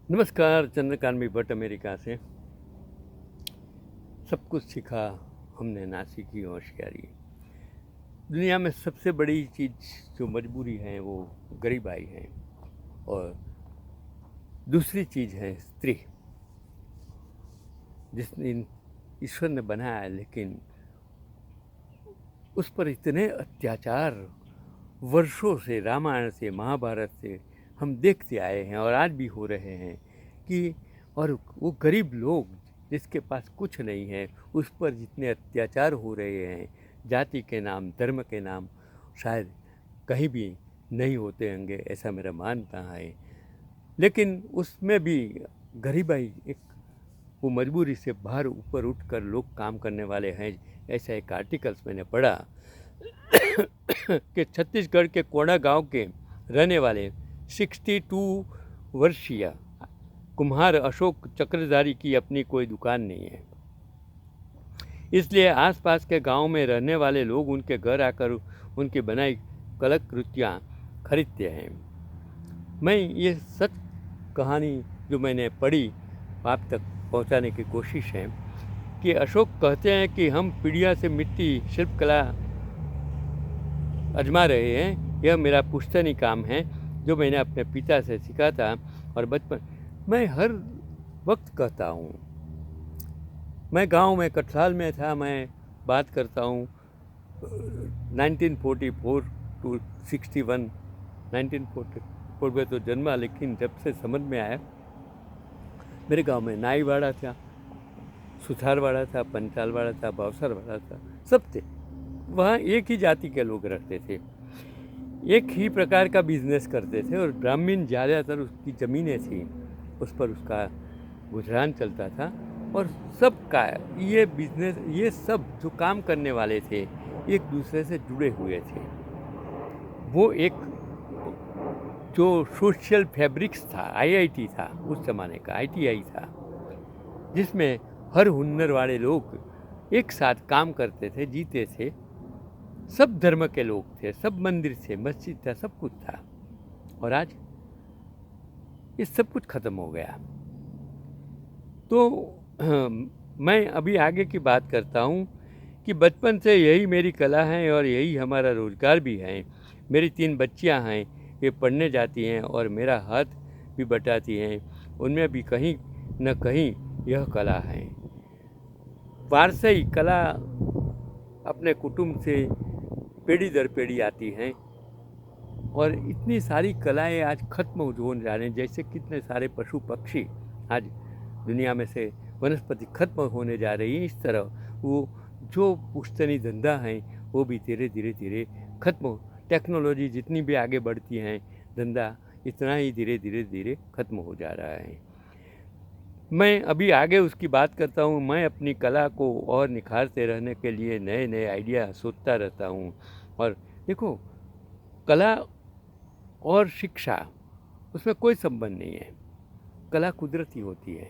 नमस्कार। चंद्रकांत भट्ट अमेरिका से। सब कुछ सीखा हमने ना सीखी होशियारी। दुनिया में सबसे बड़ी चीज़ जो मजबूरी है वो गरीबाई है, और दूसरी चीज़ है स्त्री, जिसने ईश्वर ने बनाया है, लेकिन उस पर इतने अत्याचार वर्षों से, रामायण से, महाभारत से हम देखते आए हैं और आज भी हो रहे हैं कि और वो गरीब लोग जिसके पास कुछ नहीं है, उस पर जितने अत्याचार हो रहे हैं जाति के नाम, धर्म के नाम, शायद कहीं भी नहीं होते होंगे, ऐसा मेरा मानना है। लेकिन उसमें भी गरीबाई एक वो मजबूरी से बाहर ऊपर उठकर लोग काम करने वाले हैं। ऐसा एक आर्टिकल्स मैंने पढ़ा कि छत्तीसगढ़ के कोंडा गांव के रहने वाले 62 वर्षीय कुम्हार अशोक चक्रधारी की अपनी कोई दुकान नहीं है, इसलिए आसपास के गांव में रहने वाले लोग उनके घर आकर उनकी बनाई कलाकृतियाँ खरीदते हैं। मैं ये सच कहानी जो मैंने पढ़ी आप तक पहुंचाने की कोशिश है कि अशोक कहते हैं कि हम पीढ़ियों से मिट्टी शिल्पकला आजमा रहे हैं। यह मेरा पुश्तनी काम है जो मैंने अपने पिता से सीखा था, और बचपन मैं हर वक्त कहता हूँ। मैं गांव में कटसाल में था, मैं बात करता हूँ 1944 टू 61। 1944 में तो जन्मा, लेकिन जब से समझ में आया, मेरे गांव में नाईवाड़ा था, सुथारवाड़ा था, पंचालवाड़ा था, बावसरवाड़ा था, सब थे। वहाँ एक ही जाति के लोग रहते थे, एक ही प्रकार का बिजनेस करते थे, और ब्राह्मण ज़्यादातर उसकी ज़मीनें थी, उस पर उसका गुजरान चलता था। और सबका ये बिजनेस, ये सब जो काम करने वाले थे एक दूसरे से जुड़े हुए थे। वो एक जो सोशल फैब्रिक्स था, आईआईटी था उस ज़माने का, आईटीआई था, जिसमें हर हुनर वाले लोग एक साथ काम करते थे, जीते थे। सब धर्म के लोग थे, सब मंदिर थे, मस्जिद था, सब कुछ था। और आज ये सब कुछ ख़त्म हो गया। तो मैं अभी आगे की बात करता हूँ कि बचपन से यही मेरी कला है और यही हमारा रोज़गार भी है। मेरी 3 बच्चियाँ हैं, ये पढ़ने जाती हैं और मेरा हाथ भी बटाती हैं। उनमें भी कहीं न कहीं यह कला है। वारसाई कला अपने कुटुंब से पीढ़ी दर पीढ़ी आती हैं, और इतनी सारी कलाएं आज खत्म हो जा रही हैं। जैसे कितने सारे पशु पक्षी आज दुनिया में से वनस्पति खत्म होने जा रही है, इस तरह वो जो पुश्तनी धंधा है वो भी धीरे धीरे खत्म। टेक्नोलॉजी जितनी भी आगे बढ़ती है, धंधा इतना ही धीरे धीरे खत्म हो जा रहा है। मैं अभी आगे उसकी बात करता हूँ। मैं अपनी कला को और निखारते रहने के लिए नए नए आइडिया सोचता रहता हूँ। और देखो, कला और शिक्षा, उसमें कोई संबंध नहीं है। कला कुदरती होती है।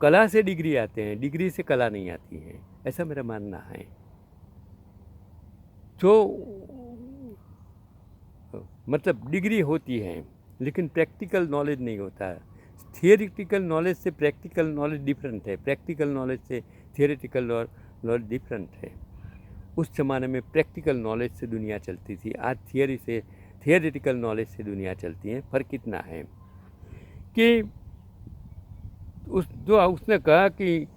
कला से डिग्री आते हैं, डिग्री से कला नहीं आती है, ऐसा मेरा मानना है। जो मतलब डिग्री होती है लेकिन प्रैक्टिकल नॉलेज नहीं होता है। थियोरिटिकल नॉलेज से प्रैक्टिकल नॉलेज डिफरेंट है, प्रैक्टिकल नॉलेज से थियोरिटिकल नॉलेज डिफरेंट है। उस ज़माने में प्रैक्टिकल नॉलेज से दुनिया चलती थी, आज थियोरी से, थियोरिटिकल नॉलेज से दुनिया चलती है। फ़र्क इतना है कि उसने कहा कि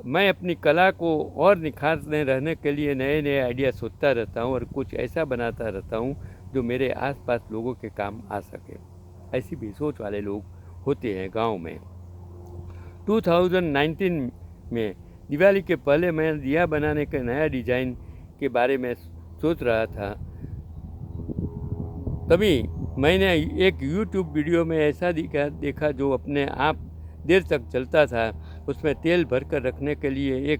मैं अपनी कला को और निखारते रहने के लिए नए नए आइडिया सोचता रहता हूँ और कुछ ऐसा बनाता रहता हूँ जो मेरे आसपास लोगों के काम आ सके। ऐसी भी सोच वाले लोग होते हैं गांव में। 2019 में दिवाली के पहले मैं दिया बनाने के नया डिज़ाइन के बारे में सोच रहा था, तभी मैंने एक YouTube वीडियो में ऐसा देखा जो अपने आप देर तक चलता था। उसमें तेल भरकर रखने के लिए एक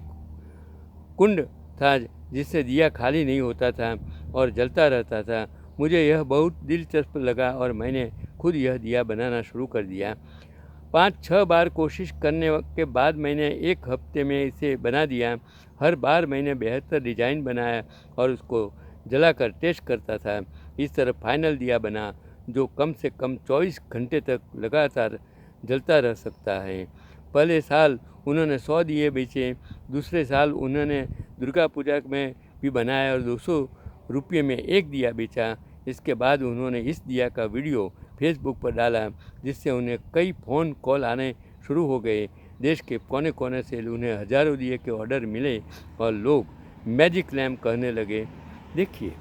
कुंड था जिससे दिया खाली नहीं होता था और जलता रहता था। मुझे यह बहुत दिलचस्प लगा और मैंने खुद यह दिया बनाना शुरू कर दिया। 5-6 बार कोशिश करने के बाद मैंने एक हफ्ते में इसे बना दिया। हर बार मैंने बेहतर डिज़ाइन बनाया और उसको जलाकर टेस्ट करता था। इस तरह फाइनल दिया बना जो कम से कम 24 घंटे तक लगातार जलता रह सकता है। पहले साल उन्होंने 100 दिए बेचे, दूसरे साल उन्होंने दुर्गा पूजा में भी बनाया और 200 रुपये में एक दिया बेचा। इसके बाद उन्होंने इस दिया का वीडियो फेसबुक पर डाला, जिससे उन्हें कई फ़ोन कॉल आने शुरू हो गए। देश के कोने कोने से उन्हें हज़ारों दिए के ऑर्डर मिले और लोग मैजिक लैम्प कहने लगे। देखिए,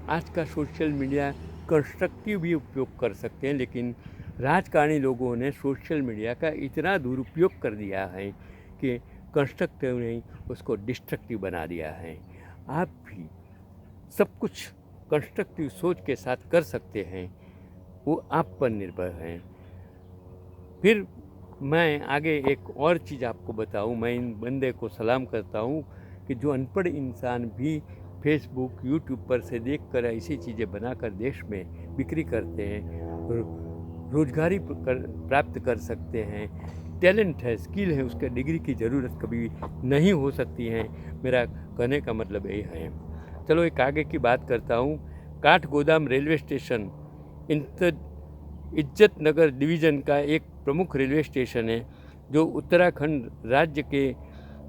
आज का सोशल मीडिया कंस्ट्रक्टिव भी उपयोग कर सकते हैं, लेकिन राजकारणी लोगों ने सोशल मीडिया का इतना दुरुपयोग कर दिया है कि कंस्ट्रक्टिव नहीं, उसको डिस्ट्रक्टिव बना दिया है। आप भी सब कुछ कंस्ट्रक्टिव सोच के साथ कर सकते हैं, वो आप पर निर्भर है। फिर मैं आगे एक और चीज़ आपको बताऊं, मैं इन बंदे को सलाम करता हूं कि जो अनपढ़ इंसान भी फेसबुक यूट्यूब पर से देखकर ऐसी चीज़ें बनाकर देश में बिक्री करते हैं, रोजगारी प्राप्त कर सकते हैं। टैलेंट है, स्किल है, उसके डिग्री की ज़रूरत कभी नहीं हो सकती है। मेरा कहने का मतलब यही है। चलो एक आगे की बात करता हूँ। काठगोदाम रेलवे स्टेशन इज्जत नगर डिवीज़न का एक प्रमुख रेलवे स्टेशन है, जो उत्तराखंड राज्य के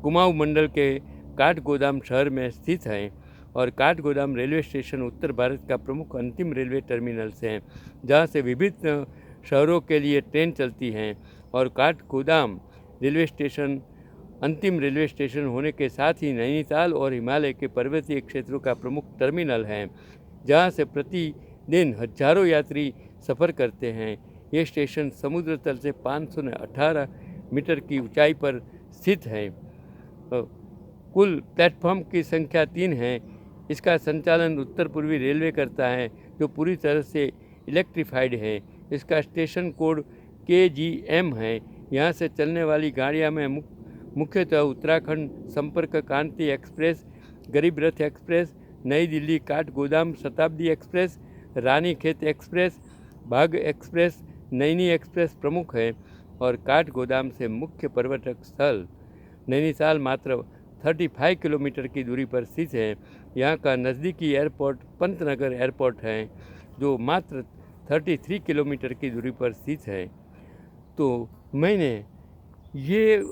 कुमाऊं मंडल के काठगोदाम शहर में स्थित है। और काठगोदाम रेलवे स्टेशन उत्तर भारत का प्रमुख अंतिम रेलवे टर्मिनल्स हैं, जहां से विभिन्न शहरों के लिए ट्रेन चलती हैं। और काठगोदाम रेलवे स्टेशन अंतिम रेलवे स्टेशन होने के साथ ही नैनीताल और हिमालय के पर्वतीय क्षेत्रों का प्रमुख टर्मिनल है, जहां से प्रतिदिन हजारों यात्री सफ़र करते हैं। ये स्टेशन समुद्र तल से 518 मीटर की ऊंचाई पर स्थित है। कुल प्लेटफॉर्म की संख्या 3 है। इसका संचालन उत्तर पूर्वी रेलवे करता है, जो पूरी तरह से इलेक्ट्रिफाइड है। इसका स्टेशन कोड KGM है। यहाँ से चलने वाली गाड़ियाँ में मुख्यतः उत्तराखंड संपर्क क्रांति एक्सप्रेस, गरीब रथ एक्सप्रेस, नई दिल्ली काठगोदाम शताब्दी एक्सप्रेस, रानीखेत एक्सप्रेस, बाघ एक्सप्रेस, नैनी एक्सप्रेस प्रमुख है। और काठगोदाम से मुख्य पर्यटक स्थल नैनीताल मात्र 35 किलोमीटर की दूरी पर स्थित है। यहाँ का नज़दीकी एयरपोर्ट पंतनगर एयरपोर्ट है, जो मात्र 33 किलोमीटर की दूरी पर स्थित है। तो मैंने ये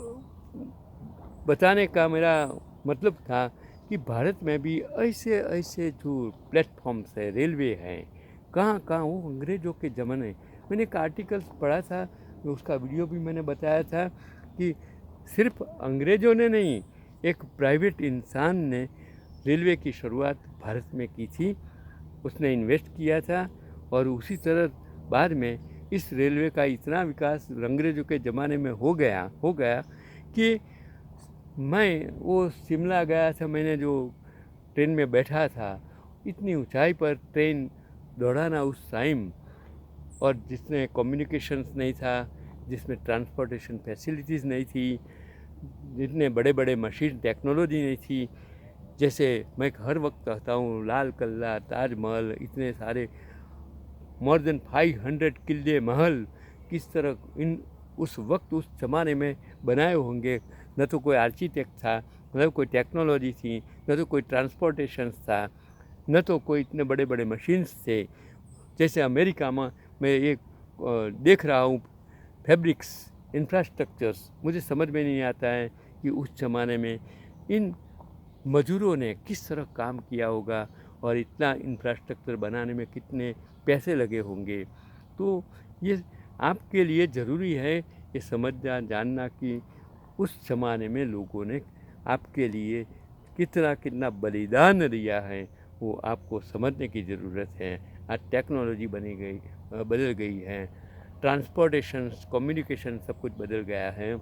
बताने का मेरा मतलब था कि भारत में भी ऐसे ऐसे जो प्लेटफॉर्म्स है, रेलवे हैं, कहाँ कहाँ वो अंग्रेज़ों के ज़माने। मैंने एक आर्टिकल्स पढ़ा था, उसका वीडियो भी मैंने बताया था कि सिर्फ अंग्रेज़ों ने नहीं, एक प्राइवेट इंसान ने रेलवे की शुरुआत भारत में की थी। उसने इन्वेस्ट किया था और उसी तरह बाद में इस रेलवे का इतना विकास अंग्रेज़ों के ज़माने में हो गया कि मैं वो शिमला गया था, मैंने जो ट्रेन में बैठा था, इतनी ऊंचाई पर ट्रेन दौड़ाना उस टाइम, और जिसमें कम्युनिकेशंस नहीं था, जिसमें ट्रांसपोर्टेशन फैसिलिटीज़ नहीं थी, जितने बड़े बड़े मशीन टेक्नोलॉजी नहीं थी। जैसे मैं हर वक्त कहता हूँ, लाल किला, ताजमहल, इतने सारे मोर देन 500 किले महल किस तरह इन उस वक्त उस ज़माने में बनाए होंगे। न तो कोई आर्किटेक्ट था, न तो कोई टेक्नोलॉजी थी, न तो कोई ट्रांसपोर्टेशन था, न तो कोई इतने बड़े बड़े मशीन्स थे। जैसे अमेरिका में मैं एक देख रहा हूँ फैब्रिक्स इंफ्रास्ट्रक्चर्स, मुझे समझ में नहीं आता है कि उस ज़माने में इन मज़दूरों ने किस तरह काम किया होगा और इतना इंफ्रास्ट्रक्चर बनाने में कितने पैसे लगे होंगे। तो ये आपके लिए ज़रूरी है ये समझना, जानना कि उस ज़माने में लोगों ने आपके लिए कितना बलिदान दिया है, वो आपको समझने की ज़रूरत है। आज टेक्नोलॉजी बदल गई है, ट्रांसपोर्टेशन, कम्युनिकेशन सब कुछ बदल गया है,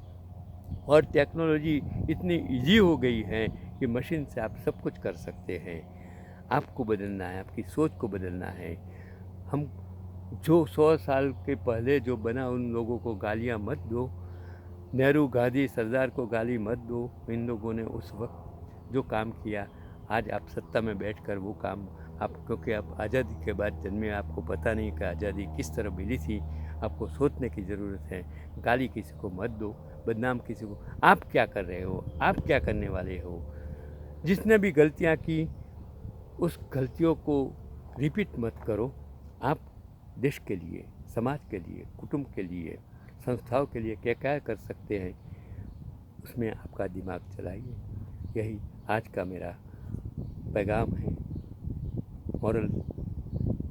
और टेक्नोलॉजी इतनी इजी हो गई है कि मशीन से आप सब कुछ कर सकते हैं। आपको बदलना है, आपकी सोच को बदलना है। हम जो 100 साल के पहले जो बना, उन लोगों को गालियाँ मत दो। नेहरू, गांधी, सरदार को गाली मत दो। इन लोगों ने उस वक्त जो काम किया, आज आप सत्ता में बैठकर वो काम आप, क्योंकि आप आज़ादी के बाद जन्मे, आपको पता नहीं कि आज़ादी किस तरह मिली थी। आपको सोचने की ज़रूरत है। गाली किसी को मत दो, बदनाम किसी को। आप क्या कर रहे हो, आप क्या करने वाले हो। जिसने भी गलतियाँ की, उस गलतियों को रिपीट मत करो। आप देश के लिए, समाज के लिए, कुटुंब के लिए, संस्थाओं के लिए क्या क्या कर सकते हैं, उसमें आपका दिमाग चलाइए। यही आज का मेरा पैगाम है। मॉरल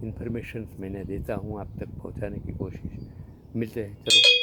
इन्फॉर्मेशंस मैंने देता हूँ, आप तक पहुँचाने की कोशिश। मिलते हैं, चलो।